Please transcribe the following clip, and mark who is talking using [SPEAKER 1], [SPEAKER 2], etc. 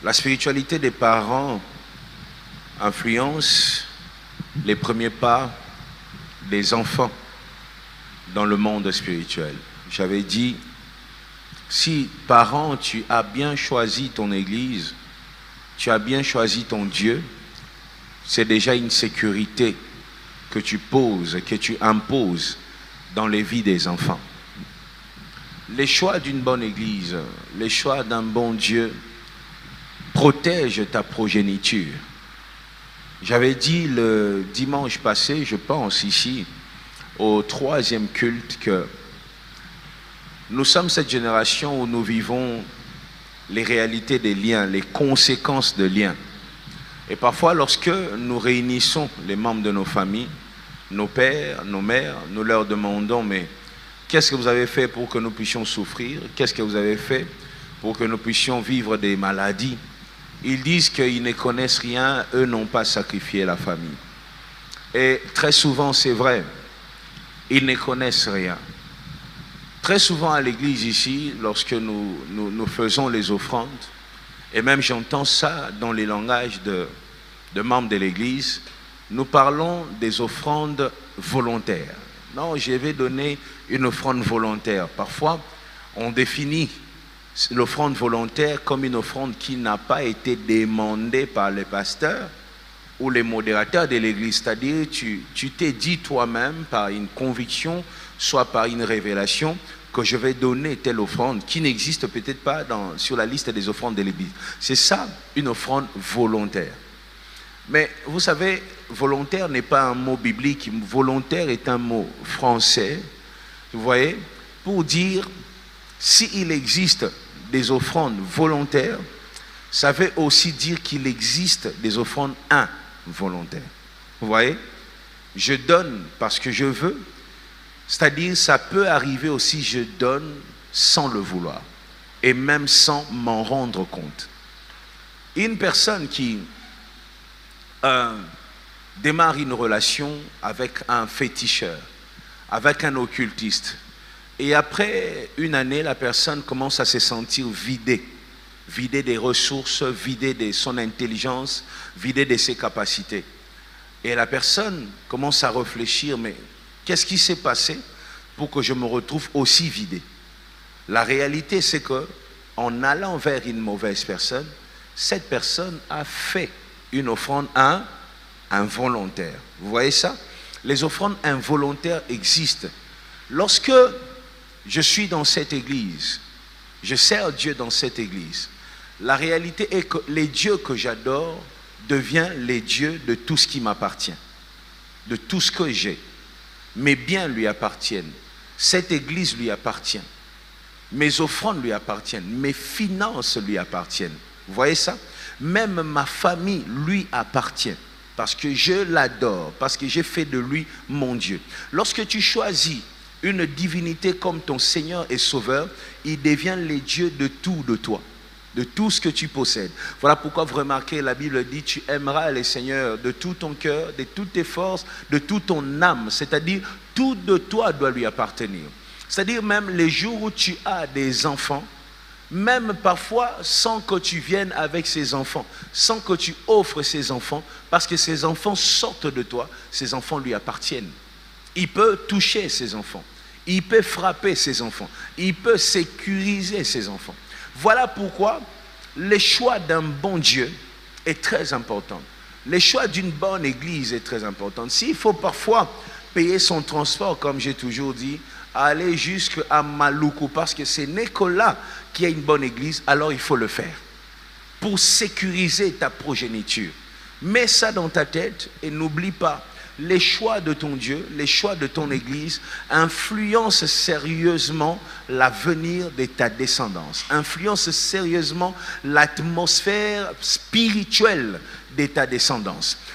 [SPEAKER 1] La spiritualité des parents influence les premiers pas des enfants dans le monde spirituel. J'avais dit, si parent, tu as bien choisi ton église, tu as bien choisi ton Dieu, c'est déjà une sécurité que tu poses, que tu imposes dans les vies des enfants. Les choix d'une bonne église, les choix d'un bon Dieu protègent ta progéniture. J'avais dit le dimanche passé, je pense ici, au 3e culte, que nous sommes cette génération où nous vivons les réalités des liens, les conséquences de liens. Et parfois, lorsque nous réunissons les membres de nos familles, nos pères, nos mères, nous leur demandons, mais qu'est-ce que vous avez fait pour que nous puissions souffrir? Qu'est-ce que vous avez fait pour que nous puissions vivre des maladies? Ils disent qu'ils ne connaissent rien, eux n'ont pas sacrifié la famille. Et très souvent, c'est vrai, ils ne connaissent rien. Très souvent à l'église ici, lorsque nous faisons les offrandes, et même j'entends ça dans les langages de membres de l'église, nous parlons des offrandes volontaires. Non, je vais donner une offrande volontaire. Parfois, on définit l'offrande volontaire comme une offrande qui n'a pas été demandée par les pasteurs ou les modérateurs de l'église. C'est-à-dire, tu t'es dit toi-même par une conviction, soit par une révélation, que je vais donner telle offrande qui n'existe peut-être pas sur la liste des offrandes de l'église. C'est ça, une offrande volontaire. Mais vous savez, volontaire n'est pas un mot biblique. Volontaire est un mot français, vous voyez, pour dire s'il existe des offrandes volontaires, ça veut aussi dire qu'il existe des offrandes involontaires. Vous voyez, je donne parce que je veux, c'est-à-dire ça peut arriver aussi, je donne sans le vouloir et même sans m'en rendre compte. Une personne qui démarre une relation avec un féticheur, avec un occultiste, et après une année, la personne commence à se sentir vidée des ressources, vidée de son intelligence, vidée de ses capacités. Et la personne commence à réfléchir, mais qu'est-ce qui s'est passé pour que je me retrouve aussi vidé? La réalité, c'est que en allant vers une mauvaise personne, cette personne a fait une offrande involontaire. Vous voyez ça? Les offrandes involontaires existent. Lorsque je suis dans cette église, je sers Dieu dans cette église, la réalité est que les dieux que j'adore deviennent les dieux de tout ce qui m'appartient, de tout ce que j'ai. Mes biens lui appartiennent, cette église lui appartient, mes offrandes lui appartiennent, mes finances lui appartiennent. Vous voyez ça? Même ma famille lui appartient, parce que je l'adore, parce que j'ai fait de lui mon Dieu. Lorsque tu choisis une divinité comme ton Seigneur et Sauveur, il devient les dieux de tout de toi, de tout ce que tu possèdes. Voilà pourquoi vous remarquez, la Bible dit, tu aimeras le Seigneur de tout ton cœur, de toutes tes forces, de toute ton âme. C'est-à-dire, tout de toi doit lui appartenir. C'est-à-dire, même les jours où tu as des enfants, même parfois sans que tu viennes avec ces enfants, sans que tu offres ces enfants, parce que ces enfants sortent de toi, ces enfants lui appartiennent. Il peut toucher ses enfants, il peut frapper ses enfants, il peut sécuriser ses enfants. Voilà pourquoi le choix d'un bon Dieu est très important. Le choix d'une bonne église est très important. S'il faut parfois payer son transport, comme j'ai toujours dit, aller jusqu'à Maluku, parce que c'est n'est que là qu'il y a une bonne église, alors il faut le faire pour sécuriser ta progéniture. Mets ça dans ta tête et n'oublie pas, les choix de ton Dieu, les choix de ton église influencent sérieusement l'avenir de ta descendance, influencent sérieusement l'atmosphère spirituelle de ta descendance.